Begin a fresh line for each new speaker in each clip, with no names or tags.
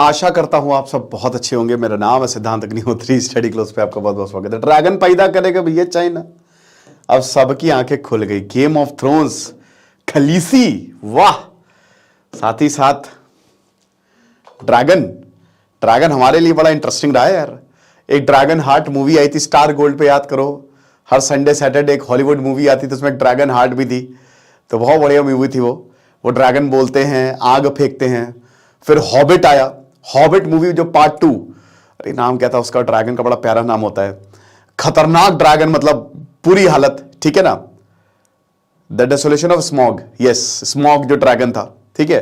आशा करता हूं आप सब बहुत अच्छे होंगे। मेरा नाम है सिद्धांत अग्निहोत्री। स्टडी क्लोज पे आपका बहुत बहुत स्वागत है। ड्रैगन पैदा करेगा भैया चाइना। अब सबकी आंखें खुल गई। गेम ऑफ थ्रोन्स, खलीसी, वाह। साथ ही साथ ड्रैगन ड्रैगन हमारे लिए बड़ा इंटरेस्टिंग रहा है यार। एक ड्रैगन हार्ट मूवी आई थी स्टार गोल्ड पे, याद करो। हर संडे सैटरडे एक हॉलीवुड मूवी आती थी, उसमें एक ड्रैगन हार्ट भी थी। तो बहुत बढ़िया मूवी थी वो ड्रैगन बोलते हैं, आग फेंकते हैं। फिर हॉबिट आया, हॉबिट मूवी जो पार्ट 2, अरे नाम क्या था उसका, ड्रैगन का बड़ा प्यारा नाम होता है। खतरनाक ड्रैगन, मतलब पूरी हालत, ठीक है ना। The desolation of smog, yes, smog जो ड्रैगन था, ठीक है।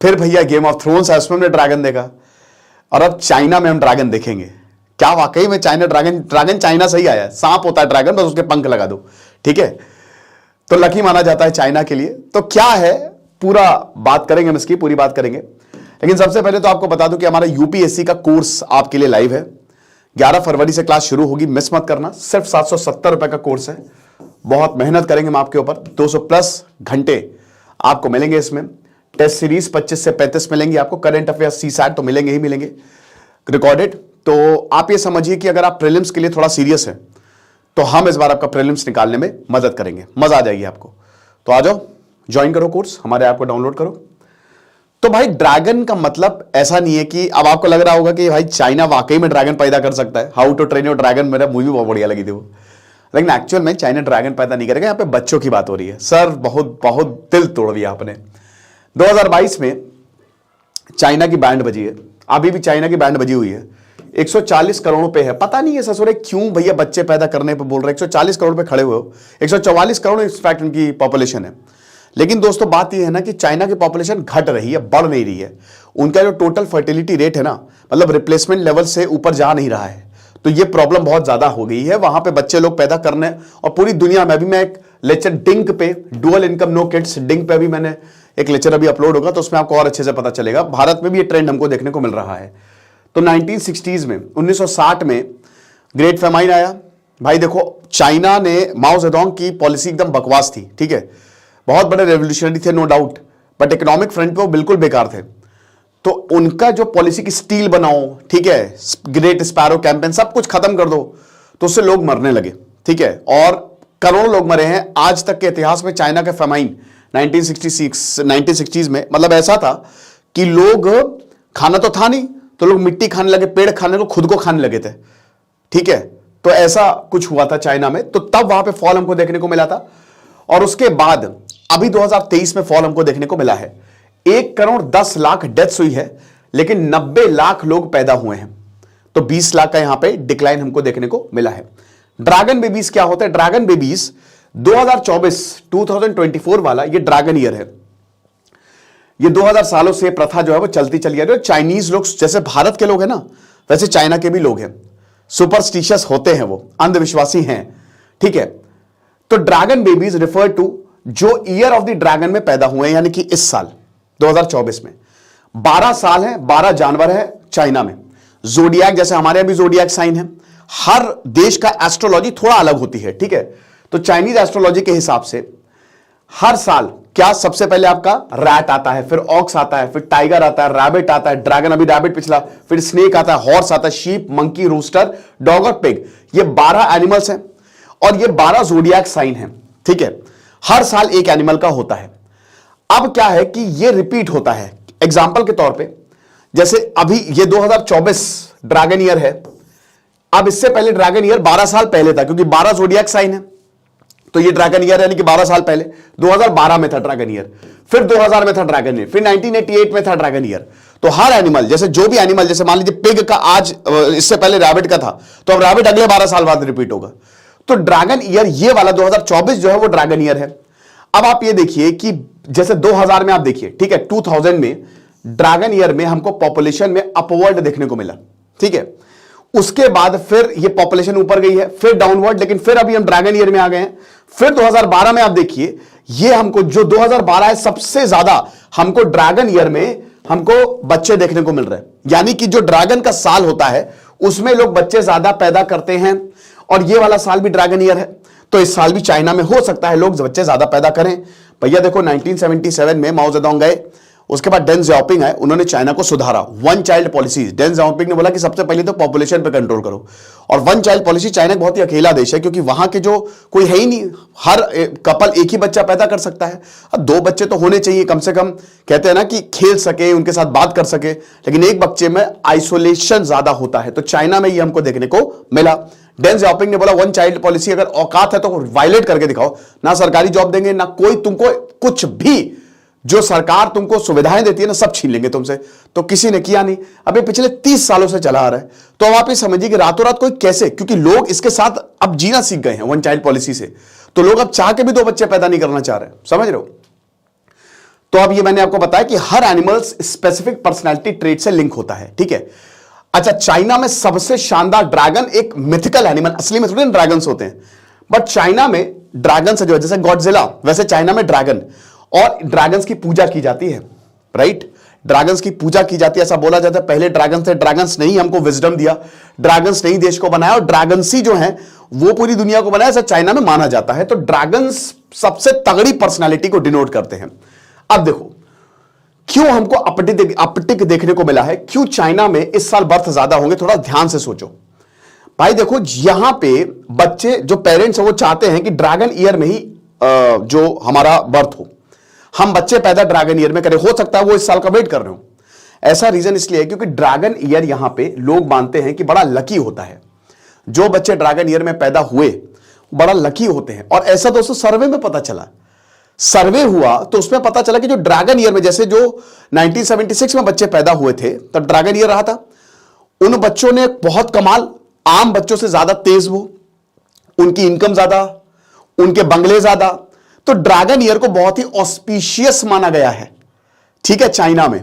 फिर भैया गेम ऑफ थ्रोन्स है, उसमें हमने ड्रैगन देखा। और अब चाइना में हम ड्रैगन देखेंगे। क्या वाकई में चाइना ड्रैगन चाइना से ही आया है। सांप होता है ड्रैगन, बस उसके पंख लगा दो, ठीक है। तो लकी माना जाता है चाइना के लिए। तो क्या है, पूरा बात करेंगे हम इसकी, पूरी बात करेंगे। लेकिन सबसे पहले तो आपको बता दूं कि हमारा यूपीएससी का कोर्स आपके लिए लाइव है। 11 फरवरी से क्लास शुरू होगी, मिस मत करना। सिर्फ 770 रुपए का कोर्स है। बहुत मेहनत करेंगे हम आपके ऊपर। 200 प्लस घंटे आपको मिलेंगे इसमें। टेस्ट सीरीज 25 से 35 मिलेंगी आपको। करंट अफेयर्स, सीसैट तो मिलेंगे ही मिलेंगे, रिकॉर्डेड। तो आप ये समझिए कि अगर आप प्रीलिम्स के लिए थोड़ा सीरियस हैं तो हम इस बार आपका प्रीलिम्स निकालने में मदद करेंगे। मजा आ जाएगी आपको। तो आ जाओ, ज्वाइन करो कोर्स, हमारे ऐप को डाउनलोड करो। तो भाई ड्रैगन का मतलब ऐसा नहीं है कि अब आपको लग रहा होगा कि भाई चाइना वाकई में ड्रैगन पैदा कर सकता है। How to train your dragon, मेरा मूवी बहुत बढ़िया लगी थी वो। लेकिन एक्चुअल में चाइना ड्रैगन पैदा नहीं करेगा। यहाँ पे बच्चों की बात हो रही है। सर बहुत बहुत दिल तोड़ दिया आपने। 2022 में चाइना की बैंड बजी है, अभी भी चाइना की बैंड बजी हुई है। 140 करोड़ पे है। पता नहीं है ससुरे क्यों भैया बच्चे पैदा करने पे बोल रहे हैं। 140 करोड़ पे खड़े हुए हो। 144 करोड़ इनफैक्ट उनकी पॉपुलेशन है। लेकिन दोस्तों बात यह है ना कि चाइना की पॉपुलेशन घट रही है, बढ़ नहीं रही है। उनका जो टोटल फर्टिलिटी रेट है ना, मतलब रिप्लेसमेंट लेवल से ऊपर जा नहीं रहा है। तो ये प्रॉब्लम बहुत ज्यादा हो गई है वहां पे बच्चे लोग पैदा करने। और पूरी दुनिया में, अभी मैं एक लेक्चर डिंक पे, dual income no kids, DINK पे अभी मैंने एक लेक्चर अभी अपलोड होगा, तो उसमें आपको और अच्छे से पता चलेगा। भारत में भी ये ट्रेंड हमको देखने को मिल रहा है। तो 1960s में, 1960 में ग्रेट फेमाइन आया। भाई देखो, चाइना ने, माओ जेडोंग की पॉलिसी एकदम बकवास थी, ठीक है। बहुत बड़े रेवोल्यूशनरी थे, no doubt, but economic front पे वो बिल्कुल बेकार थे। तो उनका जो पॉलिसी की स्टील बनाओ, ठीक है, ग्रेट स्पैरो कैंपेन, सब कुछ खत्म कर दो, तो उससे लोग मरने लगे, ठीक है। और करोड़ों लोग मरे हैं आज तक के इतिहास में। चाइना के फेमाइन 1960s में, मतलब ऐसा था कि लोग, खाना तो था नहीं, तो लोग मिट्टी खाने लगे, पेड़ खाने को, खुद को खाने लगे थे, ठीक है। तो ऐसा कुछ हुआ था चाइना में। तो तब वहां पे फॉल हमको देखने को मिला था। और उसके बाद अभी 2023 में फॉल हमको देखने को मिला है। 1,10,00,000 डेथ्स हुई है, लेकिन 90 लाख लोग पैदा हुए हैं। तो 20 लाख का यहां पे डिक्लाइन हमको देखने को मिला है। ड्रैगन बेबीज क्या होता है? ड्रैगन बेबीज 2024 वाला ये ड्रैगन ईयर है। ये 2000 सालों से प्रथा जो है वो चलती चली आ रही है। चाइनीज लोग, जैसे भारत के लोग हैं ना, वैसे चाइना के भी लोग हैं। सुपरस्टिशियस होते हैं, वो अंधविश्वासी हैं, ठीक है। तो ड्रैगन बेबीज रिफर टू जो ईयर ऑफ द ड्रैगन में पैदा हुए हैं, यानी कि इस साल 2024 में 12 साल है, 12 जानवर है चाइना में। जोडियक, जैसे हमारे यहां भी जोडियक साइन है। हर देश का एस्ट्रोलॉजी थोड़ा अलग होती है, ठीक है। तो चाइनीज एस्ट्रोलॉजी के हिसाब से हर साल क्या, सबसे पहले आपका रैट आता है, फिर ऑक्स आता है, फिर टाइगर आता है, रैबिट आता है, ड्रैगन, अभी रैबिट पिछला, फिर स्नेक आता है, हॉर्स आता है, शीप, मंकी, रूस्टर, डॉग और पिग। ये 12 एनिमल्स हैं और ये 12 जोडियक साइन हैं, ठीक है। हर साल एक एनिमल का होता है। अब क्या है कि ये रिपीट होता है। एग्जाम्पल के तौर पे, जैसे अभी ये 2024 ड्रैगन ईयर है। अब इससे पहले ड्रैगन ईयर 12 साल पहले था, क्योंकि 12 जोडियक साइन है। तो ये ड्रैगन ईयर यानी कि 12 साल पहले 2012 में था ड्रैगन ईयर, फिर 2000 में था ड्रैगन ईयर, फिर 1988 में था ड्रैगन ईयर। तो हर एनिमल, जैसे जो भी एनिमल, जैसे मान लीजिए पिग का आज, इससे पहले रैबिट का था, तो अब रैबिट अगले 12 साल बाद रिपीट होगा। तो ड्रैगन ईयर ये वाला 2024 जो है वो ड्रैगन ईयर है। अब आप ये देखिए कि जैसे 2000 में आप देखिए, ठीक है, 2000 में ड्रैगन ईयर में हमको पॉपुलेशन में अपवर्ड देखने को मिला, ठीक है। उसके बाद फिर ये पॉपुलेशन ऊपर गई है, फिर डाउनवर्ड, लेकिन फिर अभी हम ड्रैगन ईयर में आ गए हैं। फिर 2012 में आप देखिए, ये हमको जो 2012 है, सबसे ज्यादा हमको ड्रैगन ईयर में हमको बच्चे देखने को मिल रहे हैं। यानी कि जो ड्रैगन का साल होता है उसमें लोग बच्चे ज्यादा पैदा करते हैं। और ये वाला साल भी ड्रैगन ईयर है, तो इस साल भी चाइना में हो सकता है लोग बच्चे ज्यादा पैदा करें। भैया देखो, 1977 में माओ जेडोंग गए, उसके बाद डेन ज़ाओपिंग आए, उन्होंने चाइना को सुधारा, वन चाइल्ड पॉलिसी। डेन ज़ाओपिंग ने बोला कि सबसे पहले तो पॉपुलेशन पे कंट्रोल करो, और वन चाइल्ड पॉलिसी। चाइना बहुत ही अकेला देश है क्योंकि वहां के जो कोई है ही नहीं, हर कपल एक ही बच्चा पैदा कर सकता है। अब 2 बच्चे तो होने चाहिए कम से कम, कहते हैं ना कि खेल सके, उनके साथ बात कर सके, लेकिन एक बच्चे में आइसोलेशन ज्यादा होता है, तो चाइना में ये हमको देखने को मिला। डेन ज़ाओपिंग ने बोला वन चाइल्ड पॉलिसी अगर औकात है तो वायलेट करके दिखाओ, ना सरकारी जॉब देंगे, ना कोई तुमको कुछ भी, जो सरकार तुमको सुविधाएं देती है ना सब छीन लेंगे तुमसे। तो किसी ने किया नहीं। अब ये पिछले 30 सालों से चला आ रहा है। तो अब आप ये समझिए कि रातों रात कोई कैसे, क्योंकि लोग इसके साथ अब जीना सीख गए हैं वन चाइल्ड पॉलिसी से, तो लोग अब चाह के भी 2 बच्चे पैदा नहीं करना चाह रहे, समझ रहे हो। तो अब ये मैंने आपको बताया कि हर एनिमल्स स्पेसिफिक पर्सनैलिटी ट्रेट से लिंक होता है, ठीक है। अच्छा, चाइना में सबसे शानदार ड्रैगन एक मिथिकल एनिमल, असली में थोड़े ड्रैगन्स होते हैं, बट चाइना में ड्रैगन से जो है, जैसे गॉडजिला वैसे चाइना में ड्रैगन, और ड्रैगन्स की पूजा की जाती है, राइट। ड्रैगन्स की पूजा की जाती है, ऐसा बोला जाता है पहले ड्रैगन थे, ड्रैगन्स ने ही हमको विजडम दिया, ड्रैगन्स ने ही देश को बनाया, और ड्रैगन्स ही जो है वो पूरी दुनिया को बनाया, ऐसा चाइना में माना जाता है। तो ड्रैगन्स सबसे तगड़ी पर्सनालिटी को डिनोट करते हैं। अब देखो क्यों हमको अपटिक देखने को मिला है, क्यों चाइना में इस साल बर्थ ज्यादा होंगे, थोड़ा ध्यान से सोचो भाई। देखो यहां पे बच्चे जो पेरेंट्स हैं वो चाहते हैं कि ड्रैगन ईयर में ही जो हमारा बर्थ हो, हम बच्चे पैदा ड्रैगन ईयर में करें। हो सकता है वो इस साल का वेट कर रहे हो। ऐसा रीजन इसलिए है क्योंकि ड्रैगन ईयर यहां पे लोग मानते हैं कि बड़ा लकी होता है। जो बच्चे ड्रैगन ईयर में पैदा हुए बड़ा लकी होते हैं। और ऐसा दोस्तों सर्वे में पता चला, सर्वे हुआ तो उसमें पता चला कि जो ड्रैगन ईयर में, जैसे जो 1976 में बच्चे पैदा हुए थे तब ड्रैगन ईयर रहा था, उन बच्चों ने बहुत कमाल, आम बच्चों से ज्यादा तेज वो, उनकी इनकम ज्यादा, उनके बंगले ज्यादा। तो ड्रैगन ईयर को बहुत ही ऑस्पिशियस माना गया है, ठीक है, चाइना में।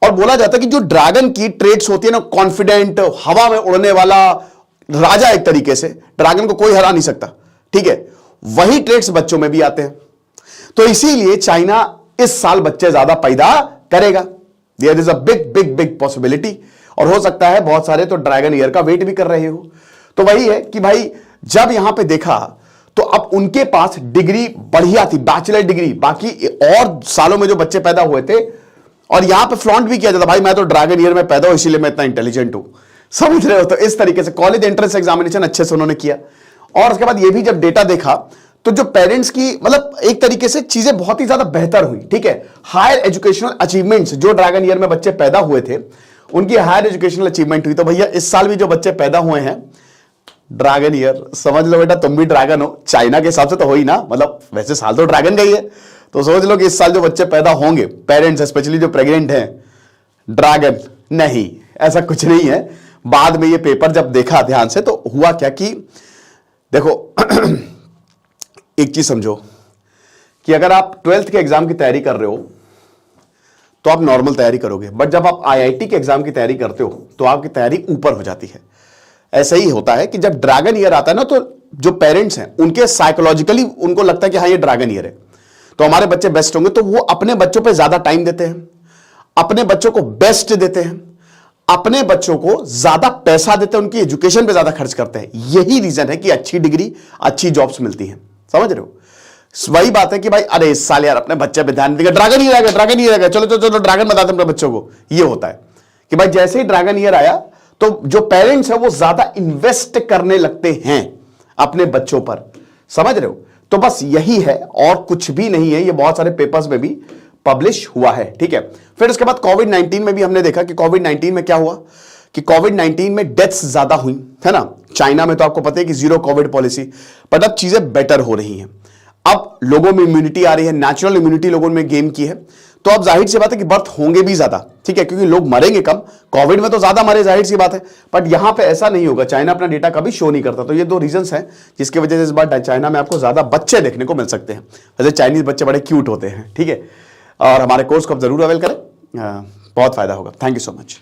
और बोला जाता है कि जो ड्रैगन की ट्रेड्स होती है ना, कॉन्फिडेंट, हवा में उड़ने वाला राजा, एक तरीके से ड्रैगन को कोई हरा नहीं सकता, ठीक है, वही ट्रेड्स बच्चों में भी आते हैं। तो इसीलिए चाइना इस साल बच्चे ज्यादा पैदा करेगा। There is a big big big possibility. और हो सकता है बहुत सारे तो ड्रैगन ईयर का वेट भी कर रहे हो। तो वही है कि भाई जब यहां पे देखा तो अब उनके पास डिग्री बढ़िया थी, बैचलर डिग्री, बाकी और सालों में जो बच्चे पैदा हुए थे, और यहां पे फ्लॉन्ट भी किया जाता, भाई मैं तो ड्रैगन ईयर में पैदा हूं इसीलिए मैं इतना इंटेलिजेंट हूं, समझ रहे हो। तो इस तरीके से कॉलेज एंट्रेंस एग्जामिनेशन अच्छे से उन्होंने किया। और उसके बाद ये भी जब डेटा देखा तो जो पेरेंट्स की, मतलब एक तरीके से चीजें बहुत ही ज्यादा बेहतर हुई, ठीक है। हायर एजुकेशनल अचीवमेंट्स, जो ड्रैगन ईयर में बच्चे पैदा हुए थे उनकी हायर एजुकेशनल अचीवमेंट हुई। तो भैया इस साल भी जो बच्चे पैदा हुए हैं ड्रैगन ईयर, समझ लो बेटा तुम भी ड्रैगन हो, चाइना के हिसाब से तो हो ही ना, मतलब वैसे साल तो ड्रैगन का ही है। तो समझ लो कि इस साल जो बच्चे पैदा होंगे, पेरेंट्स स्पेशली जो प्रेग्नेंट हैं, ड्रैगन नहीं, ऐसा कुछ नहीं है। बाद में ये पेपर जब देखा ध्यान से तो हुआ क्या कि देखो एक चीज समझो कि अगर आप 12th के एग्जाम की तैयारी कर रहे हो तो आप नॉर्मल तैयारी करोगे, बट जब आप आईआईटी के एग्जाम की तैयारी करते हो तो आपकी तैयारी ऊपर हो जाती है। ऐसा ही होता है कि जब ड्रैगन ईयर आता है ना, तो जो पेरेंट्स हैं उनके साइकोलॉजिकली उनको लगता है कि हाँ ये ड्रैगन ईयर है तो हमारे बच्चे बेस्ट होंगे, तो वो अपने बच्चों पे ज्यादा टाइम देते हैं, अपने बच्चों को बेस्ट देते हैं, अपने बच्चों को ज्यादा पैसा देते हैं, उनकी एजुकेशन पे ज्यादा खर्च करते हैं। यही रीजन है कि अच्छी डिग्री, अच्छी जॉब्स मिलती हैं, समझ रहे हो। वही बात है कि भाई अरे इस साल यार अपने बच्चे पे ध्यान देगा, ड्रैगन ईयर आएगा, ड्रैगन ईयर आएगा, चलो चलो चलो ड्रैगन बताते हैं अपने बच्चों को। ये होता है कि भाई जैसे ही ड्रैगन ईयर आया तो जो पेरेंट्स है वो ज्यादा इन्वेस्ट करने लगते हैं अपने बच्चों पर, समझ रहे हो। तो बस यही है और कुछ भी नहीं है। ये बहुत सारे पेपर्स में भी पब्लिश हुआ है, ठीक है। फिर उसके बाद कोविड-19 में भी हमने देखा कि कोविड-19 में क्या हुआ कि कोविड-19 में डेथ्स ज्यादा हुई, है ना। चाइना में तो आपको पता है कि 0 कोविड पॉलिसी, बट अब चीजें बेटर हो रही हैं। अब लोगों में इम्यूनिटी आ रही है, नेचुरल इम्यूनिटी लोगों में गेन की है, तो अब जाहिर सी बात है कि बर्थ होंगे भी ज्यादा, ठीक है, क्योंकि लोग मरेंगे कम। कोविड में तो ज्यादा मरे, जाहिर सी बात है, बट यहां पे ऐसा नहीं होगा। चाइना अपना डेटा कभी शो नहीं करता। तो ये 2 रीजंस हैं जिसकी वजह से इस बार चाइना में आपको ज्यादा बच्चे देखने को मिल सकते हैं। वैसे चाइनीज बच्चे बड़े क्यूट होते हैं, ठीक है। और हमारे कोर्स को आप जरूर अवेल करें, बहुत फायदा होगा। Thank you so much.